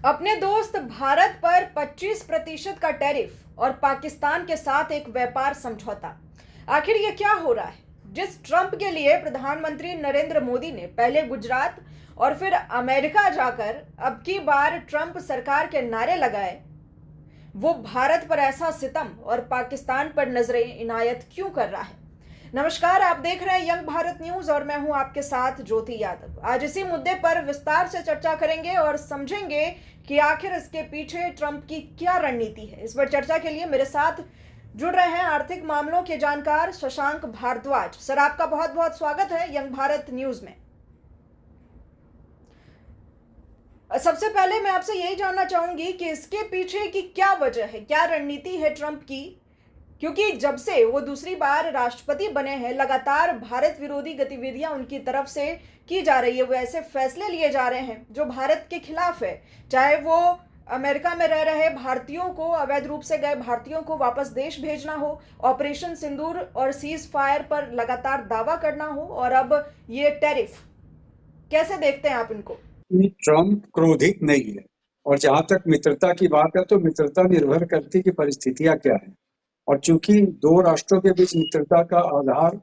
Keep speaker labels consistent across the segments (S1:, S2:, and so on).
S1: अपने दोस्त भारत पर 25% का टैरिफ और पाकिस्तान के साथ एक व्यापार समझौता। आखिर ये क्या हो रहा है? जिस ट्रंप के लिए प्रधानमंत्री नरेंद्र मोदी ने पहले गुजरात और फिर अमेरिका जाकर अब की बार ट्रंप सरकार के नारे लगाए, वो भारत पर ऐसा सितम और पाकिस्तान पर नजरें इनायत क्यों कर रहा है? नमस्कार, आप देख रहे हैं यंग भारत न्यूज और मैं हूं आपके साथ ज्योति यादव। आज इसी मुद्दे पर विस्तार से चर्चा करेंगे और समझेंगे कि आखिर इसके पीछे ट्रंप की क्या रणनीति है। इस पर चर्चा के लिए मेरे साथ जुड़ रहे हैं आर्थिक मामलों के जानकार शशांक भारद्वाज। सर, आपका बहुत बहुत स्वागत है यंग भारत न्यूज में। सबसे पहले मैं आपसे यही जानना चाहूंगी कि इसके पीछे की क्या वजह है, क्या रणनीति है ट्रंप की? क्योंकि जब से वो दूसरी बार राष्ट्रपति बने हैं, लगातार भारत विरोधी गतिविधियां उनकी तरफ से की जा रही है। वो ऐसे फैसले लिए जा रहे हैं जो भारत के खिलाफ है। चाहे वो अमेरिका में रह रहे भारतीयों को, अवैध रूप से गए भारतीयों को वापस देश भेजना हो, ऑपरेशन सिंदूर और सीज फायर पर लगातार दावा करना हो, और अब ये टैरिफ। कैसे देखते हैं आप इनको?
S2: ट्रम्प क्रोधित नहीं है। और जहां तक मित्रता की बात है तो मित्रता निर्भर करती कि परिस्थितियां क्या है। और चूंकि दो राष्ट्रों के बीच मित्रता का आधार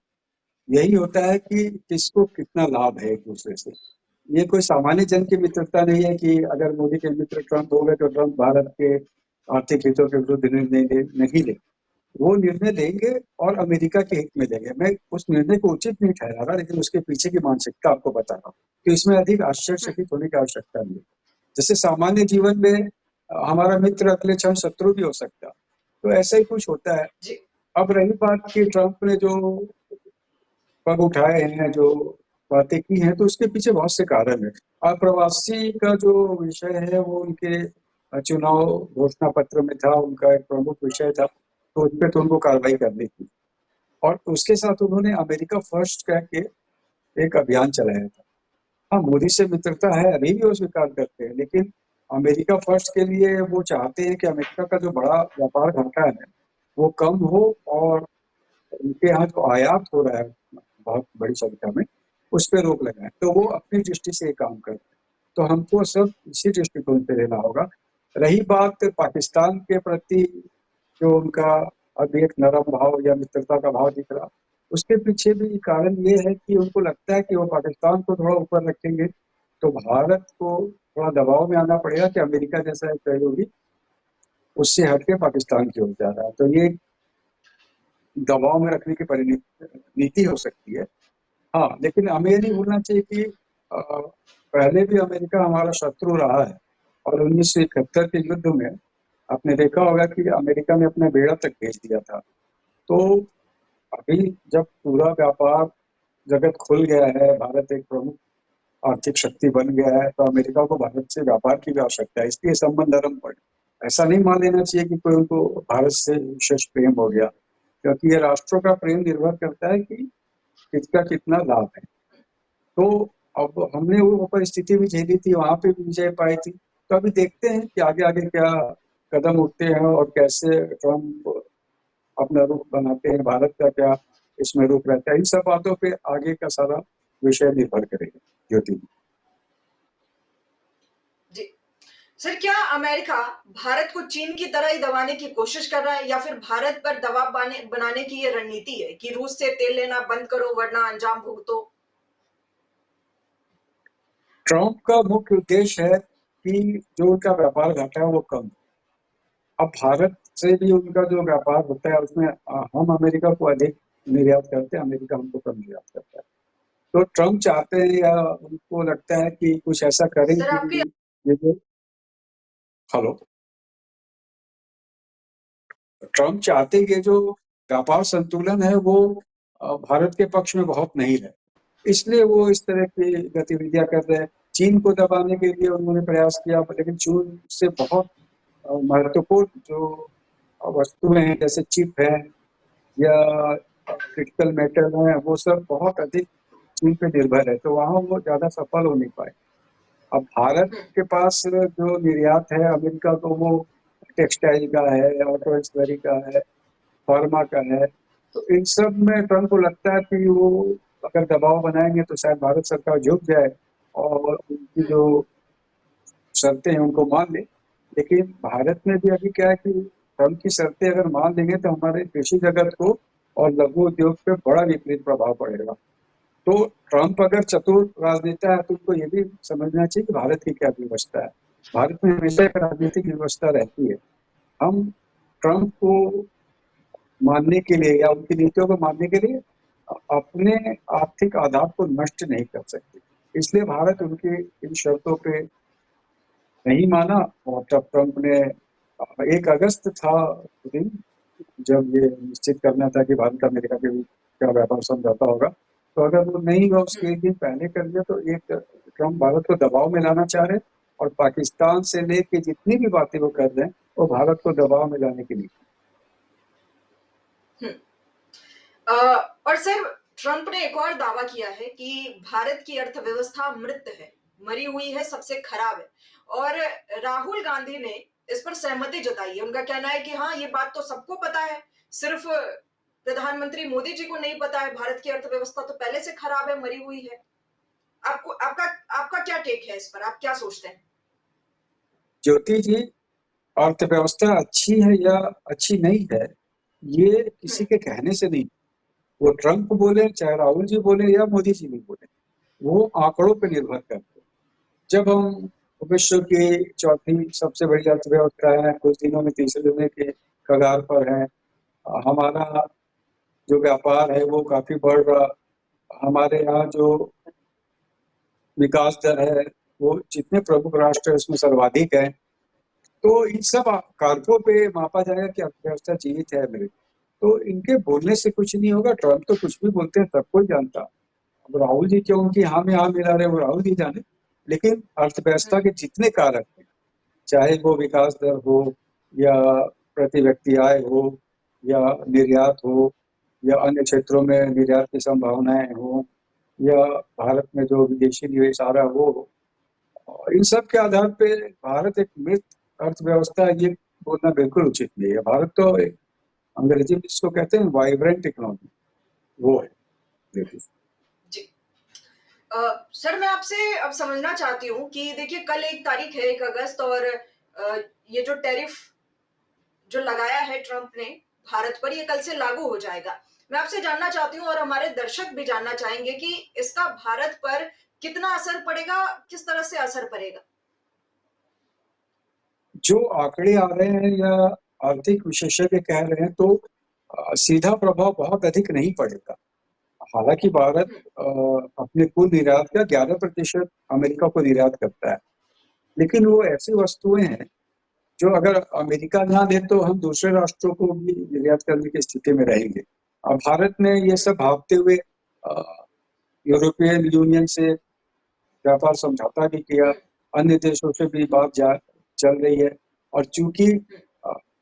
S2: यही होता है कि किसको कितना लाभ है एक दूसरे से। ये कोई सामान्य जन की मित्रता नहीं है कि अगर मोदी के मित्र ट्रम्प हो गए तो ट्रम्प भारत के आर्थिक हितों के विरुद्ध निर्णय नहीं ले। वो निर्णय देंगे और अमेरिका के हित में देंगे। मैं उस निर्णय को उचित नहीं ठहरा रहा, लेकिन उसके पीछे की मानसिकता आपको बता रहा हूँ। तो इसमें अधिक आश्चर्यचकित होने की आवश्यकता नहीं है। जैसे सामान्य जीवन में हमारा मित्र अगले क्षण शत्रु भी हो सकता है, तो ऐसा ही कुछ होता है।
S1: जी।
S2: अब रही बात कि ट्रम्प ने जो पग उठाए हैं, जो बातें की हैं, तो उसके पीछे बहुत से कारण है। अप्रवासी का जो विषय है वो उनके चुनाव घोषणा पत्र में था, उनका एक प्रमुख विषय था, तो उन पे तो उनको कार्रवाई करनी थी। और उसके साथ उन्होंने अमेरिका फर्स्ट कह के एक अभियान चलाया था। हाँ, मोदी से मित्रता है, अभी भी वो स्वीकार करते हैं, लेकिन अमेरिका फर्स्ट के लिए वो चाहते हैं कि अमेरिका का जो बड़ा व्यापार घाटा है वो कम हो, और उनके यहाँ जो आयात हो रहा है बहुत बड़ी संख्या में, उस पर रोक लगाए। तो वो अपनी दृष्टि से ये काम करते हैं। तो हमको सब इसी दृष्टिकोण से लेना होगा। रही बात पाकिस्तान के प्रति जो उनका अभी एक नरम भाव या मित्रता का भाव दिख रहा, उसके पीछे भी कारण ये है कि उनको लगता है कि वो पाकिस्तान को थोड़ा ऊपर रखेंगे तो भारत को थोड़ा दबाव में आना पड़ेगा कि अमेरिका जैसा एक सहयोगी उससे हटके पाकिस्तान की ओर जा रहा है। तो ये दबाव में रखने की परिणति नीति हो सकती है। हाँ, लेकिन हमें ये नहीं भूलना चाहिए कि पहले भी अमेरिका हमारा शत्रु रहा है, और 1971 के युद्ध में आपने देखा होगा कि अमेरिका ने अपना बेड़ा तक भेज दिया था। तो अभी जब पूरा व्यापार जगत खुल गया है, भारत एक प्रमुख आर्थिक शक्ति बन गया है, तो अमेरिका को भारत से व्यापार की भी आवश्यकता है, इसलिए संबंध नरम पड़े। ऐसा नहीं मान लेना चाहिए कि कोई उनको भारत से विशेष प्रेम हो गया, क्योंकि ये राष्ट्रों का प्रेम निर्भर करता है कि किसका कितना लाभ है। तो अब हमने वो परिस्थिति भी झेली थी, वहां पे भी विजय पाई थी। तो अभी देखते हैं कि आगे आगे क्या कदम उठते हैं और कैसे ट्रम्प अपना रुख बनाते हैं, भारत का क्या इसमें रुख रहता है। इन सब बातों पे आगे का सारा विषय निर्भर करेगा ज्योति।
S1: जी। सर, क्या अमेरिका भारत को चीन की तरह ही दबाने की कोशिश कर रहा है, या फिर भारत पर दबाव बनाने की ये रणनीति है कि रूस से तेल लेना बंद करो वरना अंजाम भुगतो?
S2: ट्रम्प का मुख्य उद्देश्य है कि जो उनका व्यापार घाटा है वो कम। अब भारत से भी उनका जो व्यापार होता है उसमें हम अमेरिका को अधिक निर्यात करते हैं, अमेरिका हमको कम निर्यात करता है। तो ट्रम्प चाहते हैं या उनको लगता है कि कुछ ऐसा करें
S1: सर,
S2: कि
S1: आपकी
S2: ये जो हेलो, ट्रम्प चाहते हैं कि जो व्यापार संतुलन है वो भारत के पक्ष में बहुत नहीं है, इसलिए वो इस तरह की गतिविधियां कर रहे हैं। चीन को दबाने के लिए उन्होंने प्रयास किया, लेकिन चीन से बहुत महत्वपूर्ण जो वस्तुएं हैं जैसे चिप है या क्रिटिकल मेटल है, वो सब बहुत अधिक चीन पे निर्भर है, तो वहां वो ज्यादा सफल हो नहीं पाए। अब भारत के पास जो निर्यात है अमेरिका को, वो टेक्सटाइल का है, ऑटो एक्सपरी का है, फार्मा का है। तो इन सब में ट्रम्प को लगता है कि वो अगर दबाव बनाएंगे तो शायद भारत सरकार झुक जाए और उनकी जो शर्तें हैं उनको मान ले। लेकिन भारत में भी अभी क्या है कि ट्रम्प की शर्तें अगर मान लेंगे तो हमारे कृषि जगत को और लघु उद्योग पे बड़ा विपरीत प्रभाव पड़ेगा। तो ट्रम्प अगर चतुर राजनेता है तो उनको ये भी समझना चाहिए कि भारत की क्या व्यवस्था है। भारत में हमेशा एक राजनीतिक व्यवस्था रहती है। हम ट्रम्प को मानने के लिए या उनकी नीतियों को मानने के लिए अपने आर्थिक आधार को नष्ट नहीं कर सकते। इसलिए भारत उनकी इन शर्तों पे नहीं माना। और तब ट्रम्प ने 1 अगस्त था दिन जब ये निश्चित करना था कि भारत अमेरिका के बीच क्या व्यापार समझौता होगा। तो अगर वो नहीं हुआ उसके एक दिन पहले कर दिया तो एक ट्रम्प भारत को दबाव में लाना चाह रहे हैं। और पाकिस्तान से लेके जितनी भी बातें वो कर रहे हैं वो भारत को दबाव में लाने के लिए।
S1: हम्म। और सर, ट्रंप ने एक और दावा किया है कि भारत की अर्थव्यवस्था मृत है, मरी हुई है, सबसे खराब है। और राहुल गांधी ने इस पर सहमति जताई है। उनका कहना है कि हाँ, ये बात तो सबको पता है, सिर्फ प्रधानमंत्री मोदी जी को नहीं पता है। भारत की अर्थव्यवस्था तो पहले से खराब है, मरी हुई है। आपको आपका आपका क्या टेक है इस पर? आप क्या सोचते हैं?
S2: ज्योति जी, अर्थव्यवस्था अच्छी है या अच्छी नहीं है ये
S1: हम्म।
S2: किसी के कहने से नहीं। वो ट्रम्प बोले चाहे राहुल जी बोले या मोदी जी भी बोले, वो आंकड़ों पर निर्भर करते हैं। जब हम विश्व की चौथी सबसे बड़ी अर्थव्यवस्था है, कुछ दिनों में तीसरे होने के कगार पर है, हमारा जो व्यापार है वो काफी बढ़ रहा, हमारे यहाँ जो विकास दर है वो जितने प्रमुख राष्ट्र है उसमें सर्वाधिक है। तो इन सब कारकों पे मापा जाएगा कि अर्थव्यवस्था जीवित है मेरे। तो इनके बोलने से कुछ नहीं होगा। ट्रम्प तो कुछ भी बोलते हैं, सब कोई जानता। अब राहुल जी क्यों उनकी हाँ में हाँ मिला रहे वो राहुल जी जाने। लेकिन अर्थव्यवस्था के जितने कारक हैं, चाहे वो विकास दर हो या प्रति व्यक्ति आय हो या निर्यात हो या अन्य क्षेत्रों में निर्यात की संभावनाएं हो या भारत में जो विदेशी निवेश आ रहा है वो हो, और इन सब के आधार पे भारत एक मृत अर्थव्यवस्था है, ये बोलना बिल्कुल उचित नहीं है। भारत तो एक अंग्रेजी में इसको कहते हैं वाइब्रेंट इकोनॉमी, वो है देखिए।
S1: जी। सर, मैं आपसे अब समझना चाहती हूँ कि देखिए, कल 1 तारीख है, 1 अगस्त, और ये जो टैरिफ जो लगाया है ट्रंप ने भारत पर, ये कल से लागू हो जाएगा। मैं आपसे जानना चाहती हूँ और हमारे दर्शक भी जानना चाहेंगे कि इसका भारत पर कितना असर पड़ेगा, किस तरह से असर पड़ेगा?
S2: जो आंकड़े आ रहे हैं या आर्थिक विशेषज्ञ कह रहे हैं तो सीधा प्रभाव बहुत अधिक नहीं पड़ेगा। हालांकि भारत
S1: हम्म।
S2: अपने कुल निर्यात का 11% अमेरिका को निर्यात करता है। लेकिन वो ऐसी वस्तुएं हैं जो अगर अमेरिका ना दे तो हम दूसरे राष्ट्रों को भी निर्यात करने की स्थिति में रहेंगे। अब भारत ने ये सब भागते हुए यूरोपियन यूनियन से व्यापार समझौता भी किया,
S1: हम्म।
S2: अन्य देशों से भी बात चल रही है। और चूंकि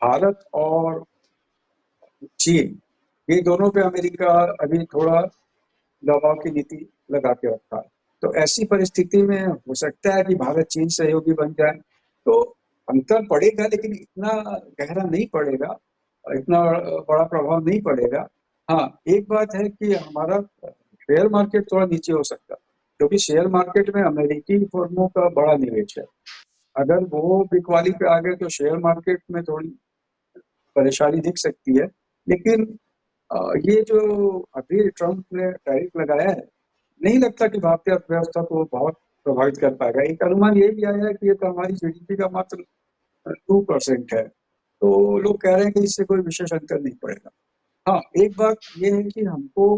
S2: भारत और चीन ये दोनों पे अमेरिका अभी थोड़ा दबाव की नीति लगा के रखा है। तो ऐसी परिस्थिति में हो सकता है कि भारत चीन सहयोगी बन जाए। तो अंतर पड़ेगा लेकिन इतना गहरा नहीं पड़ेगा, इतना बड़ा प्रभाव नहीं पड़ेगा। हाँ, एक बात है कि हमारा शेयर मार्केट थोड़ा नीचे हो सकता है क्योंकि शेयर मार्केट में अमेरिकी फर्मों का बड़ा निवेश है। अगर वो बिकवाली पे आ गए तो शेयर मार्केट में थोड़ी परेशानी दिख सकती है। लेकिन ये जो अभी ट्रम्प ने टैरिफ लगाया है, नहीं लगता कि भारतीय अर्थव्यवस्था को बहुत प्रभावित कर पाएगा। एक अनुमान ये भी आया है कि ये तो हमारी जीडीपी का मात्र 2% है। तो लोग कह रहे हैं कि इससे कोई विशेष अंतर नहीं पड़ेगा। हाँ, एक बात ये है कि हमको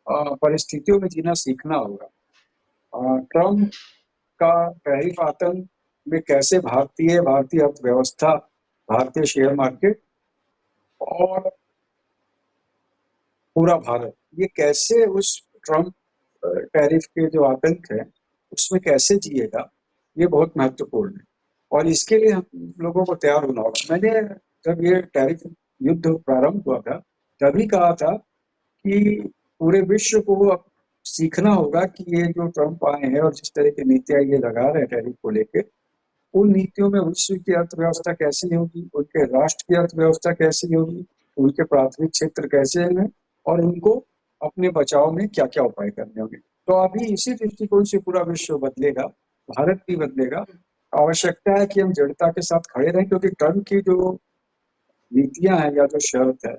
S2: परिस्थितियों में जीना सीखना होगा। ट्रम्प का टैरिफ आतंक में कैसे भारतीय अर्थव्यवस्था, भारतीय शेयर मार्केट और पूरा भारत ये कैसे उस ट्रम्प टैरिफ के जो आतंक है उसमें कैसे जिएगा, ये बहुत महत्वपूर्ण है। और इसके लिए हम लोगों को तैयार होना होगा। मैंने जब ये टैरिफ युद्ध प्रारंभ हुआ था तभी कहा था कि पूरे विश्व को अब सीखना होगा कि ये जो ट्रम्प आए हैं और जिस तरह की नीतियां ये लगा रहे हैं टैरिफ को लेके, उन नीतियों में विश्व की अर्थव्यवस्था कैसी होगी, उनके राष्ट्र की अर्थव्यवस्था कैसी होगी, उनके प्राथमिक क्षेत्र कैसे हैं और उनको अपने बचाव में क्या क्या उपाय करने होंगे। तो अभी इसी दृष्टिकोण से पूरा विश्व बदलेगा, भारत भी बदलेगा। आवश्यकता है कि हम दृढ़ता के साथ खड़े रहें, क्योंकि ट्रम्प की जो नीतियां हैं या जो शर्त है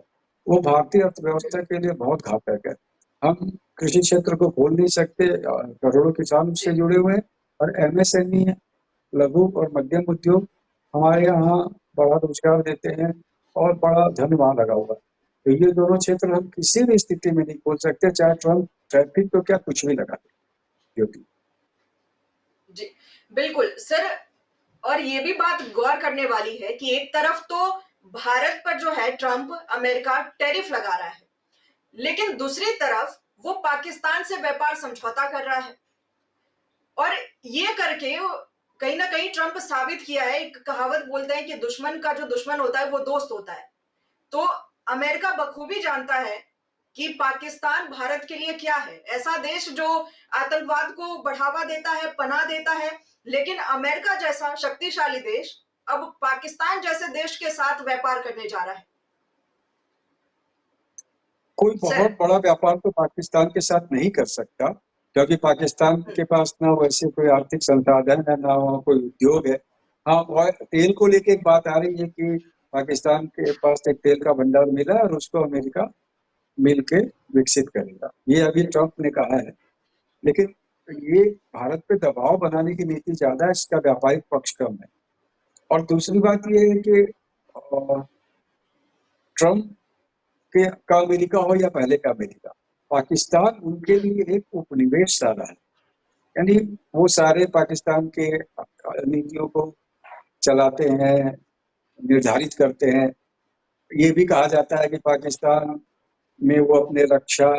S2: वो भारतीय अर्थव्यवस्था के लिए बहुत घातक है। हम कृषि क्षेत्र को खोल नहीं सकते, करोड़ों किसान उससे जुड़े हुए हैं, और एमएसएमई लघु और मध्यम उद्योग हमारे यहाँ बड़ा रोजगार देते हैं और बड़ा धन वहाँ लगा हुआ है। तो ये दोनों क्षेत्र हम किसी भी स्थिति में नहीं खोल सकते, चाहे ट्रम्प ट्रैफिक तो क्या कुछ भी लगा दे, क्योंकि
S1: जी, बिल्कुल सर। और ये भी बात गौर करने वाली है कि एक तरफ तो भारत पर जो है ट्रम्प अमेरिका टैरिफ लगा रहा है, लेकिन दूसरी तरफ वो पाकिस्तान से व्यापार समझौता कर रहा है। और ये करके कहीं ना कहीं ट्रम्प साबित किया है, एक कहावत बोलते हैं कि दुश्मन का जो दुश्मन होता है वो दोस्त होता है। तो अमेरिका बखूबी जानता है कि पाकिस्तान भारत के लिए क्या है, ऐसा देश जो आतंकवाद को बढ़ावा देता है, पनाह देता है। लेकिन अमेरिका जैसा शक्तिशाली देश अब पाकिस्तान जैसे देश के साथ व्यापार करने जा रहा है।
S2: कोई
S1: सर,
S2: बहुत बड़ा व्यापार तो पाकिस्तान के साथ नहीं कर सकता, क्योंकि पाकिस्तान के पास ना वैसे कोई आर्थिक संसाधन है, ना वहाँ कोई उद्योग है। हाँ, और तेल को लेके एक बात आ रही है कि पाकिस्तान के पास एक तेल का भंडार मिला है और उसको अमेरिका मिल के विकसित करेगा, ये अभी ट्रम्प ने कहा है। लेकिन ये भारत पे दबाव बनाने की नीति ज्यादा है, इसका व्यापारिक पक्ष कम है। और दूसरी बात ये है कि ट्रम्प के का अमेरिका हो या पहले का अमेरिका, पाकिस्तान उनके लिए एक उपनिवेश सा रहा है। यानी वो सारे पाकिस्तान के नीतियों को चलाते हैं, निर्धारित करते हैं। ये भी कहा जाता है कि पाकिस्तान में वो अपने रक्षा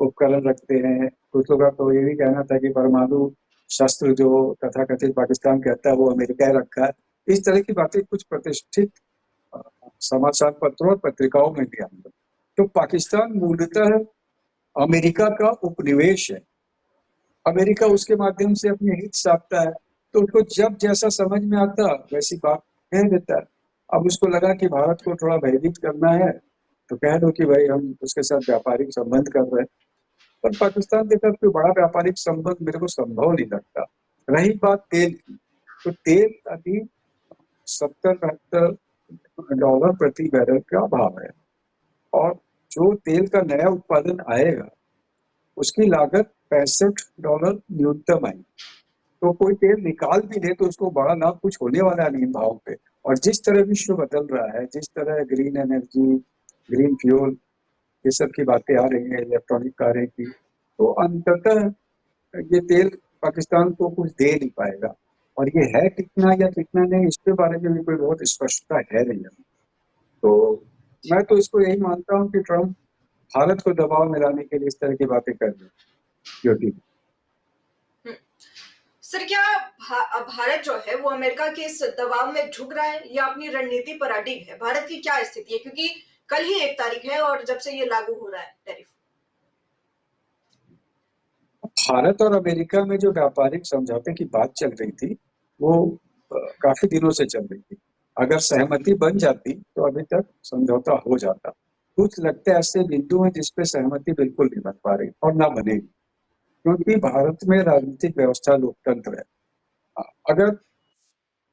S2: उपकरण रखते हैं। कुछ लोगों का तो ये भी कहना था कि परमाणु शस्त्र जो तथाकथित पाकिस्तान कहता है वो अमेरिका ने रखा है। इस तरह की बातें कुछ प्रतिष्ठित अ, समाचार पत्रों और पत्रिकाओं में भी आई है। तो पाकिस्तान मूलतः अमेरिका का उपनिवेश है। अमेरिका उसके माध्यम से अपने हित साधता है, तो उसको जब जैसा समझ में आता वैसी बात कह देता है। अब उसको लगा कि भारत को थोड़ा भयभीत करना है, तो कह दो कि भाई हम उसके साथ व्यापारिक संबंध कर रहे हैं। पर पाकिस्तान के साथ कोई बड़ा व्यापारिक संबंध मेरे को संभव नहीं लगता। रही बात तेल की, तो तेल अभी 70-72 डॉलर प्रति बैरल का भाव है, और जो तेल का नया उत्पादन आएगा उसकी लागत $65 न्यूनतम आई। तो कोई तेल निकाल भी ले तो उसको बड़ा लाभ कुछ होने वाला नहीं भाव पे। और जिस तरह विश्व बदल रहा है, जिस तरह ग्रीन एनर्जी, ग्रीन फ्यूल, ये सब की बातें आ रही है, इलेक्ट्रॉनिक कारें की, तो अंततः ये तेल पाकिस्तान को कुछ दे नहीं पाएगा। और ये है कितना या कितना नहीं, इसके बारे में भी कोई बहुत स्पष्टता है नहीं। तो मैं तो इसको यही मानता हूँ कि ट्रम्प भारत को दबाव में लाने के लिए इस तरह की बातें कर रहे हैं, क्योंकि
S1: सर क्या भारत जो है वो अमेरिका के इस दबाव में झुक रहा है या अपनी रणनीति पर अडिग है? भारत की क्या स्थिति है, क्योंकि कल ही 1 तारीख है और जब से ये लागू हो रहा है टैरिफ।
S2: भारत और अमेरिका में जो व्यापारिक समझौते की बात चल रही थी वो काफी दिनों से चल रही थी। अगर सहमति बन जाती तो अभी तक समझौता हो जाता। कुछ लगते ऐसे बिंदु हैं जिसपे सहमति बिल्कुल नहीं बन पा रही और ना बनेगी, क्योंकि भारत में राजनीतिक व्यवस्था लोकतंत्र है। अगर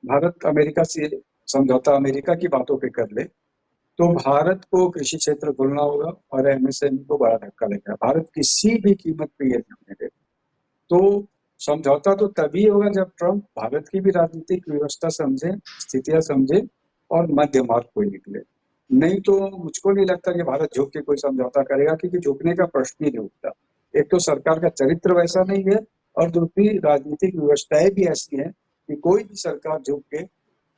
S2: भारत अमेरिका से समझौता अमेरिका की बातों पे कर ले तो भारत को कृषि क्षेत्र खोलना होगा और एमएसएमई को बड़ा धक्का लगेगा। भारत किसी भी कीमत पे ये नहीं होने देगा। तो समझौता तो तभी होगा जब ट्रम्प भारत की भी राजनीतिक व्यवस्था समझे, स्थितियां समझे और मध्य मार्ग कोई निकले। नहीं तो मुझको नहीं लगता कि भारत झुक के कोई समझौता करेगा, क्योंकि झुकने का प्रश्न ही नहीं उठता। एक तो सरकार का चरित्र वैसा नहीं है, और दूसरी राजनीतिक व्यवस्थाएं भी ऐसी हैं कि कोई भी सरकार झुक के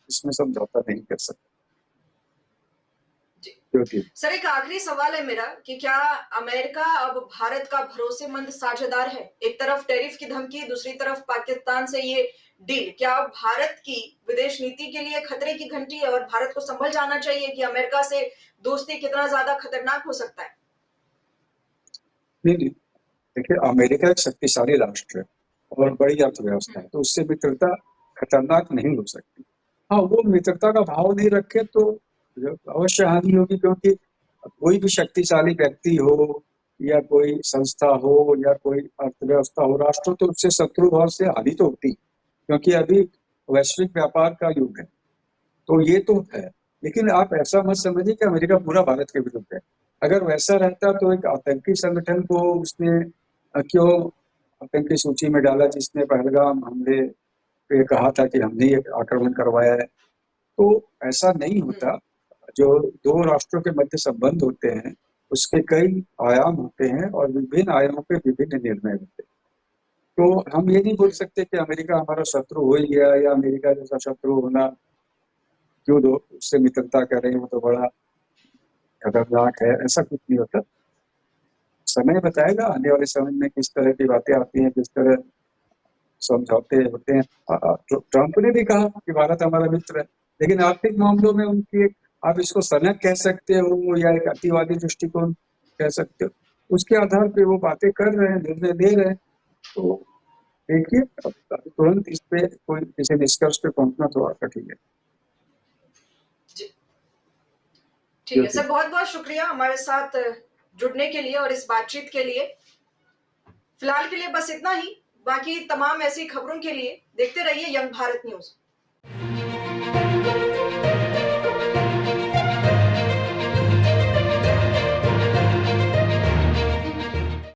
S2: इसमें समझौता नहीं कर सकती।
S1: जी
S2: क्योंकि
S1: सर, एक आखिरी सवाल है मेरा कि क्या अमेरिका अब भारत का भरोसेमंद साझेदार है? एक तरफ टैरिफ की धमकी, दूसरी तरफ पाकिस्तान से ये डील, क्या अब भारत की विदेश नीति के लिए खतरे की घंटी है और भारत को संभल जाना चाहिए कि अमेरिका से दोस्ती कितना ज्यादा खतरनाक हो सकता है?
S2: नहीं नहीं, देखिए अमेरिका एक शक्तिशाली राष्ट्र है और बड़ी अर्थव्यवस्था है, तो उससे मित्रता खतरनाक नहीं हो सकती। हाँ, वो मित्रता का भाव नहीं रखे तो अवश्य हानि होगी, क्योंकि कोई भी शक्तिशाली व्यक्ति हो या कोई संस्था हो या कोई अर्थव्यवस्था हो, राष्ट्र तो उससे शत्रु भाव से हानि तो होती, क्योंकि अभी वैश्विक व्यापार का युग है। तो ये तो है, लेकिन आप ऐसा मत समझिए कि अमेरिका पूरा भारत के विरुद्ध है। अगर वैसा रहता तो एक आतंकी संगठन को उसने क्यों आतंकी सूची में डाला, जिसने पहलगाम हमले पे कहा था कि हमने ये आक्रमण करवाया है। तो ऐसा नहीं होता। जो दो राष्ट्रों के मध्य संबंध होते हैं, उसके कई आयाम होते हैं और विभिन्न आयामों पे विभिन्न निर्णय होते हैं। तो हम ये नहीं बोल सकते कि अमेरिका हमारा शत्रु हो ही गया या अमेरिका जैसा शत्रु होना क्यों दो उससे मित्रता करें, वो तो बड़ा खतरनाक है, ऐसा कुछ नहीं होता। समय बताएगा, आने वाले समय में किस तरह की बातें आती हैं, किस तरह समझौते होते हैं। ट्रंप ने भी कहा कि भारत हमारा मित्र है, लेकिन आर्थिक मामलों में उनकी आप इसको सनक कह सकते हो या एक अतिवादी दृष्टिकोण कह सकते हो, उसके आधार पे वो बातें कर रहे हैं, निर्णय ले रहे हैं। तो देखिए, अब तुरंत इस पे कोई किसी निष्कर्ष पे पहुंचना थोड़ा कठिन है।
S1: जी, ठीक है
S2: जी,
S1: सर, बहुत बहुत शुक्रिया हमारे साथ जुड़ने के लिए और इस बातचीत के लिए। फिलहाल के लिए बस इतना ही। बाकी तमाम ऐसी खबरों के लिए देखते रहिए यंग भारत न्यूज।